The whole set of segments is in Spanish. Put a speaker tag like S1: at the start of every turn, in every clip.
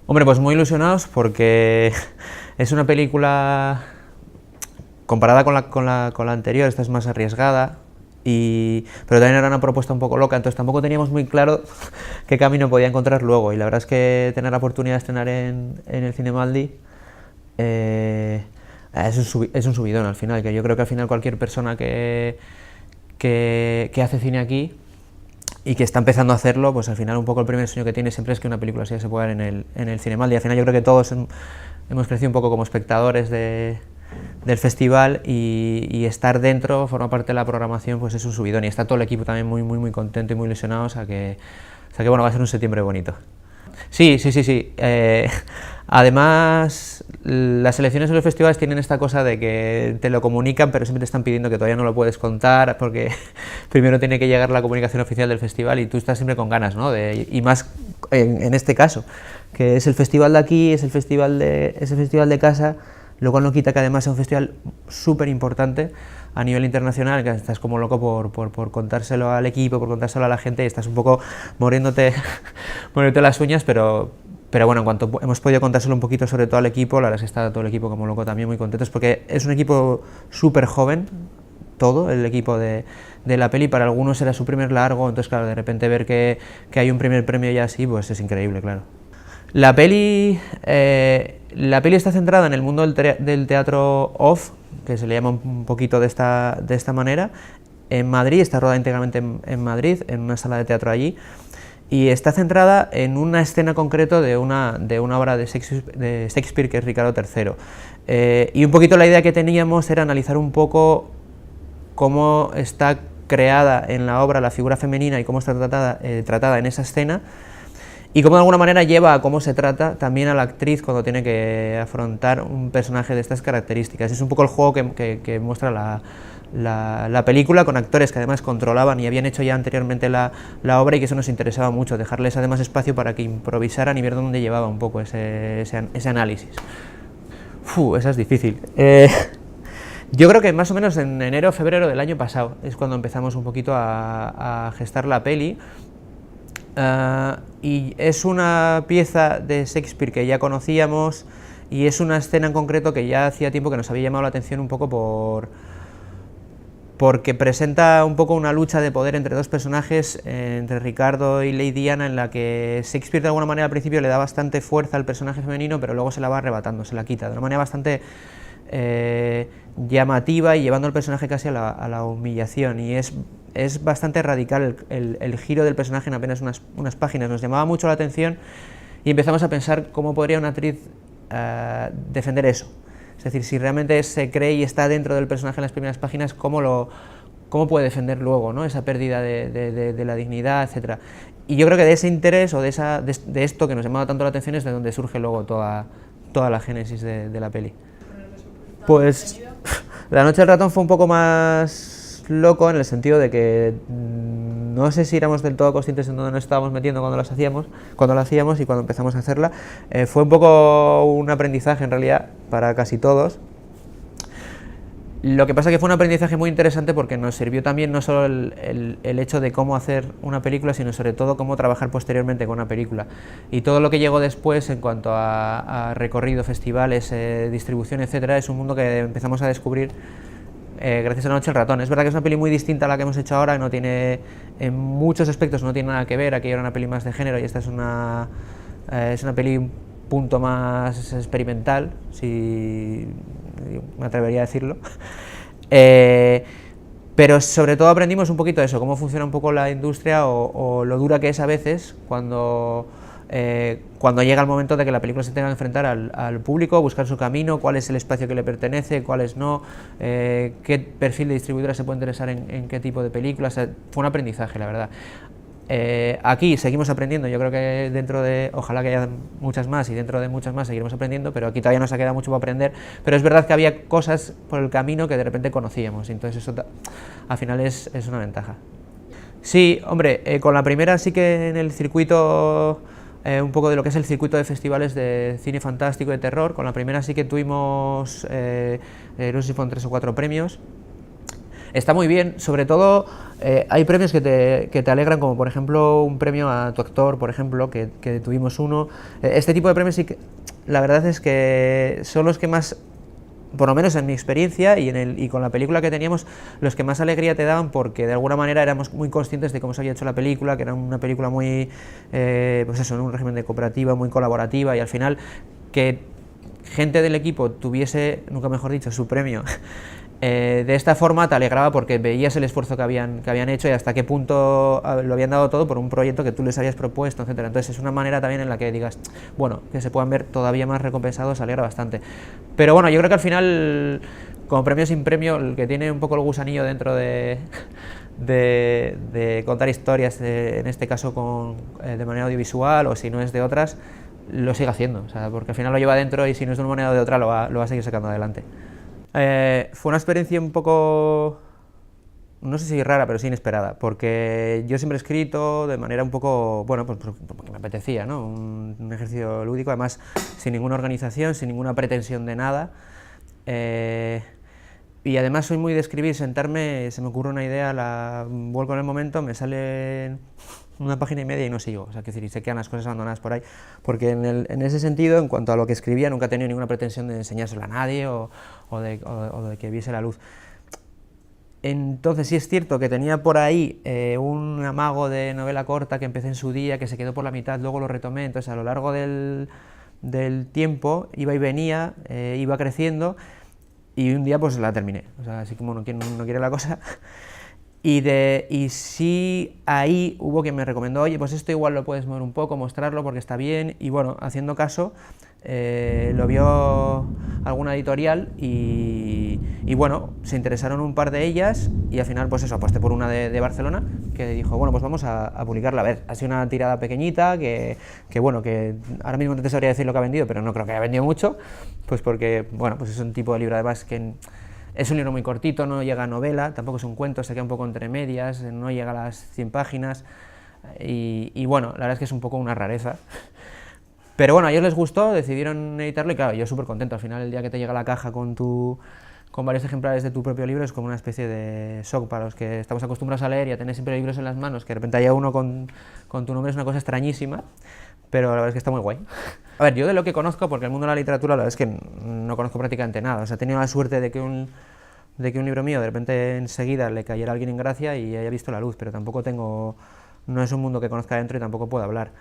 S1: Hombre, pues muy ilusionados porque es una película, comparada con la anterior, esta es más arriesgada, pero también era una propuesta un poco loca, entonces tampoco teníamos muy claro qué camino podía encontrar luego, y la verdad es que tener la oportunidad de estrenar en el Cinemaldi es un subidón al final, que yo creo que al final cualquier persona que hace cine aquí y que está empezando a hacerlo, pues al final un poco el primer sueño que tiene siempre es que una película así se pueda ver en el Cinemaldi. Al final yo creo que todos hemos crecido un poco como espectadores del festival, y estar dentro, forma parte de la programación, pues es un subidón, y está todo el equipo también muy contento y muy ilusionado, o sea que bueno, va a ser un septiembre bonito. Sí, sí, sí, sí. Además, las selecciones de los festivales tienen esta cosa de que te lo comunican, pero siempre te están pidiendo que todavía no lo puedes contar, porque primero tiene que llegar la comunicación oficial del festival y tú estás siempre con ganas, ¿no? Y más en este caso, que es el festival de aquí, es el festival de casa, lo cual no quita que además sea un festival súper importante a nivel internacional, que estás como loco por contárselo al equipo, por contárselo a la gente, y estás un poco muriéndote las uñas, pero bueno, en cuanto hemos podido contárselo un poquito, sobre todo al equipo, la verdad es que está todo el equipo como loco también muy contentos, porque es un equipo súper joven, todo el equipo de la peli. Para algunos era su primer largo, entonces claro, de repente ver que hay un primer premio ya así, pues es increíble, claro. La peli está centrada en el mundo del teatro off, que se le llama un poquito de esta manera, en Madrid, está rodada íntegramente en Madrid, en una sala de teatro allí, y está centrada en una escena concreto de una obra de Shakespeare, que es Ricardo III. Y un poquito la idea que teníamos era analizar un poco cómo está creada en la obra la figura femenina y cómo está tratada en esa escena, y cómo de alguna manera lleva a cómo se trata también a la actriz cuando tiene que afrontar un personaje de estas características. Es un poco el juego que muestra la película, con actores que además controlaban y habían hecho ya anteriormente la obra, y que eso nos interesaba mucho, dejarles además espacio para que improvisaran y ver dónde llevaba un poco ese análisis. Esa es difícil. Yo creo que más o menos en enero o febrero del año pasado es cuando empezamos un poquito a gestar la peli. Y es una pieza de Shakespeare que ya conocíamos, y es una escena en concreto que ya hacía tiempo que nos había llamado la atención un poco porque presenta un poco una lucha de poder entre dos personajes, entre Ricardo y Lady Anna, en la que Shakespeare de alguna manera al principio le da bastante fuerza al personaje femenino, pero luego se la va arrebatando, se la quita, de una manera bastante llamativa, y llevando al personaje casi a la humillación, y es bastante radical el giro del personaje en apenas unas páginas. Nos llamaba mucho la atención y empezamos a pensar cómo podría una actriz defender eso. Es decir, si realmente se cree y está dentro del personaje en las primeras páginas, cómo puede defender luego, ¿no?, esa pérdida de la dignidad, etc. Y yo creo que de ese interés, o de esto que nos llamaba tanto la atención, es de donde surge luego toda la génesis de la peli. Pues La noche del ratón fue un poco más loco, en el sentido de que no sé si éramos del todo conscientes en dónde nos estábamos metiendo cuando lo hacíamos y cuando empezamos a hacerla. Fue un poco un aprendizaje en realidad para casi todos. Lo que pasa es que fue un aprendizaje muy interesante, porque nos sirvió también no solo el hecho de cómo hacer una película, sino sobre todo cómo trabajar posteriormente con una película. Y todo lo que llegó después en cuanto a recorrido, festivales, distribución, etcétera, es un mundo que empezamos a descubrir gracias a La noche del ratón. Es verdad que es una peli muy distinta a la que hemos hecho ahora, no tiene, en muchos aspectos no tiene nada que ver. Aquella era una peli más de género y esta es una peli un punto más experimental, si me atrevería a decirlo. Pero sobre todo aprendimos un poquito de eso, cómo funciona un poco la industria, o lo dura que es a veces cuando llega el momento de que la película se tenga que enfrentar al público, buscar su camino, cuál es el espacio que le pertenece, cuáles no, qué perfil de distribuidora se puede interesar en qué tipo de películas. Fue un aprendizaje, la verdad. Aquí seguimos aprendiendo, yo creo que ojalá que haya muchas más, y dentro de muchas más seguiremos aprendiendo, pero aquí todavía nos ha quedado mucho por aprender. Pero es verdad que había cosas por el camino que de repente conocíamos, entonces eso al final es una ventaja. Sí, hombre, con la primera sí que en el circuito, un poco de lo que es el circuito de festivales de cine fantástico y de terror, con la primera sí que tuvimos, no sé si fueron 3 o 4 premios. Está muy bien, sobre todo hay premios que te alegran, como por ejemplo un premio a tu actor, por ejemplo, que tuvimos uno. Este tipo de premios sí que, la verdad es que son los que más, por lo menos en mi experiencia y con la película que teníamos, los que más alegría te daban, porque de alguna manera éramos muy conscientes de cómo se había hecho la película, que era una película muy, pues eso, en un régimen de cooperativa, muy colaborativa, y al final que gente del equipo tuviese, nunca mejor dicho, su premio, de esta forma te alegraba porque veías el esfuerzo que habían hecho y hasta qué punto lo habían dado todo por un proyecto que tú les habías propuesto, etcétera. Entonces es una manera también en la que digas, bueno, que se puedan ver todavía más recompensados, alegra bastante. Pero bueno, yo creo que al final, como premio sin premio, el que tiene un poco el gusanillo dentro de contar historias, en este caso de manera audiovisual, o si no es de otras, lo sigue haciendo, o sea, porque al final lo lleva dentro y si no es de una manera o de otra lo va a seguir sacando adelante. Fue una experiencia un poco, no sé si rara, pero sí inesperada, porque yo siempre he escrito de manera un poco, bueno, pues porque me apetecía, ¿no? Un ejercicio lúdico, además sin ninguna organización, sin ninguna pretensión de nada. Y además soy muy de escribir, sentarme, se me ocurre una idea, la vuelco en el momento, me sale una página y media y no sigo, o sea, que decir, y se quedan las cosas abandonadas por ahí, porque en ese sentido, en cuanto a lo que escribía, nunca he tenido ninguna pretensión de enseñárselo a nadie o de que viese la luz. Entonces sí es cierto que tenía por ahí un amago de novela corta que empecé en su día, que se quedó por la mitad, luego lo retomé, entonces a lo largo del tiempo iba y venía, iba creciendo, y un día pues la terminé, o sea, así como no quiere la cosa. Y sí, ahí hubo quien me recomendó, oye, pues esto igual lo puedes mover un poco, mostrarlo porque está bien, y bueno, haciendo caso, lo vio alguna editorial y bueno, se interesaron un par de ellas y al final pues eso, aposté por una de Barcelona que dijo, bueno, pues vamos a publicarla. A ver, ha sido una tirada pequeñita que bueno, que ahora mismo no te sabría decir lo que ha vendido, pero no creo que haya vendido mucho, pues porque, bueno, pues es un tipo de libro además que es un libro muy cortito, no llega a novela, tampoco es un cuento, se queda un poco entre medias, no llega a las 100 páginas y bueno, la verdad es que es un poco una rareza. Pero bueno, a ellos les gustó, decidieron editarlo y claro, yo súper contento. Al final, el día que te llega la caja con varios ejemplares de tu propio libro, es como una especie de shock para los que estamos acostumbrados a leer y a tener siempre libros en las manos, que de repente haya uno con tu nombre, es una cosa extrañísima, pero la verdad es que está muy guay. A ver, yo de lo que conozco, porque el mundo de la literatura la verdad es que no conozco prácticamente nada, o sea, he tenido la suerte de que un libro mío de repente enseguida le cayera a alguien en gracia y haya visto la luz, pero tampoco no es un mundo que conozca dentro y tampoco puedo hablar.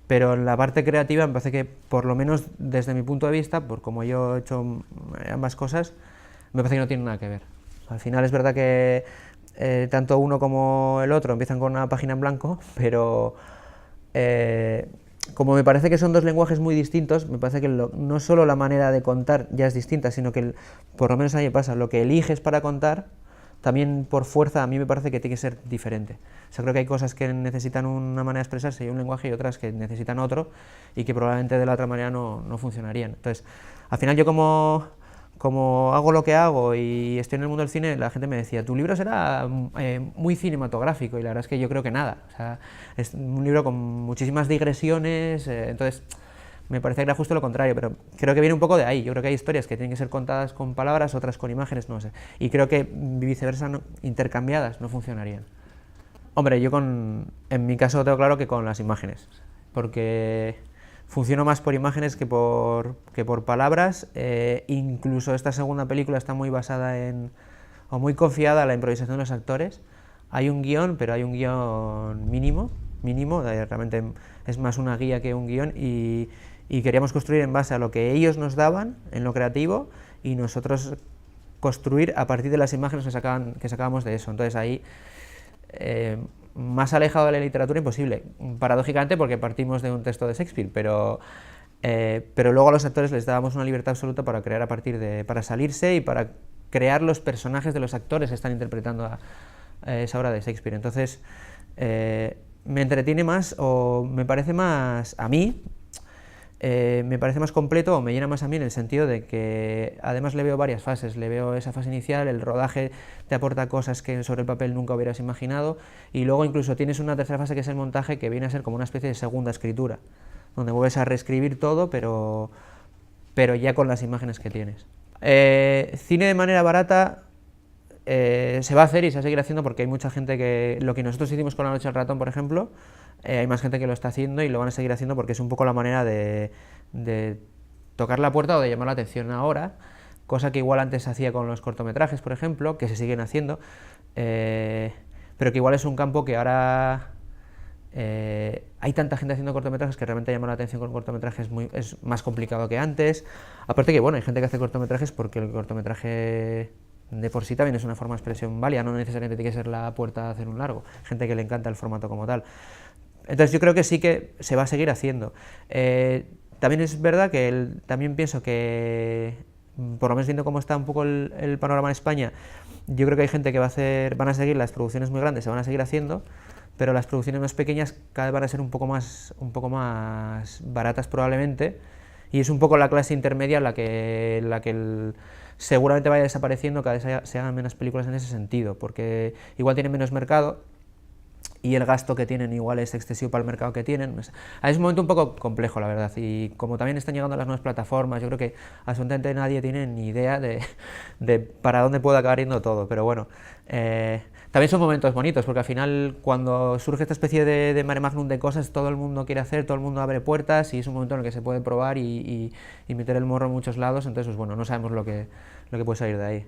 S1: Pero en la parte creativa me parece que, por lo menos desde mi punto de vista, por como yo he hecho ambas cosas, me parece que no tiene nada que ver. Al final es verdad que tanto uno como el otro empiezan con una página en blanco, pero como me parece que son dos lenguajes muy distintos, me parece que no solo la manera de contar ya es distinta, sino que, por lo menos a mí me pasa, lo que eliges para contar, también por fuerza a mí me parece que tiene que ser diferente. O sea, creo que hay cosas que necesitan una manera de expresarse y un lenguaje y otras que necesitan otro y que probablemente de la otra manera no funcionarían. Entonces, al final yo como hago lo que hago y estoy en el mundo del cine, la gente me decía, tu libro será muy cinematográfico, y la verdad es que yo creo que nada. O sea, es un libro con muchísimas digresiones, entonces me parece que era justo lo contrario, pero creo que viene un poco de ahí. Yo creo que hay historias que tienen que ser contadas con palabras, otras con imágenes, no sé. Y creo que viceversa, intercambiadas, no funcionarían. Hombre, en mi caso tengo claro que con las imágenes, porque funciono más por imágenes que por palabras. Incluso esta segunda película está muy basada o muy confiada en la improvisación de los actores. Hay un guión, pero hay un guión mínimo, realmente es más una guía que un guión, y queríamos construir en base a lo que ellos nos daban en lo creativo y nosotros construir a partir de las imágenes que sacábamos de eso. Entonces ahí, más alejado de la literatura imposible, paradójicamente, porque partimos de un texto de Shakespeare, pero luego a los actores les dábamos una libertad absoluta para crear para salirse y para crear los personajes de los actores que están interpretando esa obra de Shakespeare. Entonces me entretiene más, o me parece más a mí, me parece más completo, o me llena más a mí, en el sentido de que además le veo varias fases. Le veo esa fase inicial, el rodaje te aporta cosas que sobre el papel nunca hubieras imaginado, y luego incluso tienes una tercera fase que es el montaje, que viene a ser como una especie de segunda escritura, donde vuelves a reescribir todo, pero ya con las imágenes que tienes. Cine de manera barata, se va a hacer y se va a seguir haciendo porque hay mucha gente que, lo que nosotros hicimos con La Noche del Ratón, por ejemplo, hay más gente que lo está haciendo y lo van a seguir haciendo porque es un poco la manera de tocar la puerta o de llamar la atención ahora, cosa que igual antes se hacía con los cortometrajes, por ejemplo, que se siguen haciendo, pero que igual es un campo que ahora hay tanta gente haciendo cortometrajes que realmente llamar la atención con cortometrajes es más complicado que antes. Aparte que, bueno, hay gente que hace cortometrajes porque el cortometraje de por sí también es una forma de expresión válida, no necesariamente tiene que ser la puerta a hacer un largo, gente que le encanta el formato como tal. Entonces yo creo que sí que se va a seguir haciendo. También es verdad que también pienso que, por lo menos viendo cómo está un poco el panorama en España, yo creo que hay gente que van a seguir las producciones muy grandes, se van a seguir haciendo, pero las producciones más pequeñas cada vez van a ser un poco más baratas probablemente, y es un poco la clase intermedia la que seguramente vaya desapareciendo, cada vez se hagan menos películas en ese sentido, porque igual tienen menos mercado, y el gasto que tienen igual es excesivo para el mercado que tienen. Es un momento un poco complejo, la verdad, y como también están llegando las nuevas plataformas, yo creo que absolutamente nadie tiene ni idea de para dónde puede acabar yendo todo, pero bueno, también son momentos bonitos, porque al final cuando surge esta especie de mare magnum de cosas, todo el mundo quiere hacer, todo el mundo abre puertas, y es un momento en el que se puede probar y meter el morro en muchos lados, entonces pues bueno, no sabemos lo que puede salir de ahí.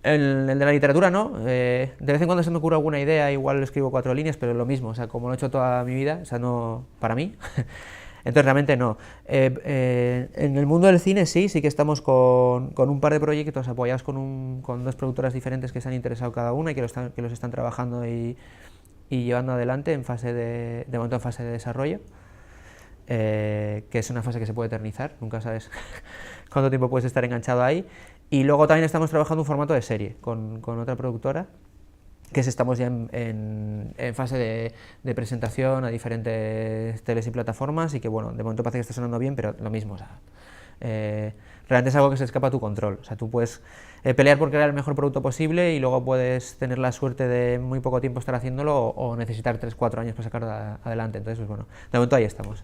S1: El de la literatura no, de vez en cuando se me ocurre alguna idea, igual escribo 4 líneas, pero es lo mismo, o sea, como lo he hecho toda mi vida, o sea, no para mí, entonces realmente no. En el mundo del cine sí que estamos con un par de proyectos apoyados con 2 productoras diferentes que se han interesado cada una y que los están trabajando y llevando adelante en momento en fase de desarrollo, que es una fase que se puede eternizar, nunca sabes cuánto tiempo puedes estar enganchado ahí. Y luego también estamos trabajando un formato de serie con otra productora, que estamos ya en fase de presentación a diferentes teles y plataformas, y que bueno, de momento parece que está sonando bien, pero lo mismo, o sea, realmente es algo que se escapa a tu control, o sea, tú puedes pelear por crear el mejor producto posible y luego puedes tener la suerte de muy poco tiempo estar haciéndolo o necesitar 3-4 años para sacarlo adelante, entonces pues bueno, de momento ahí estamos.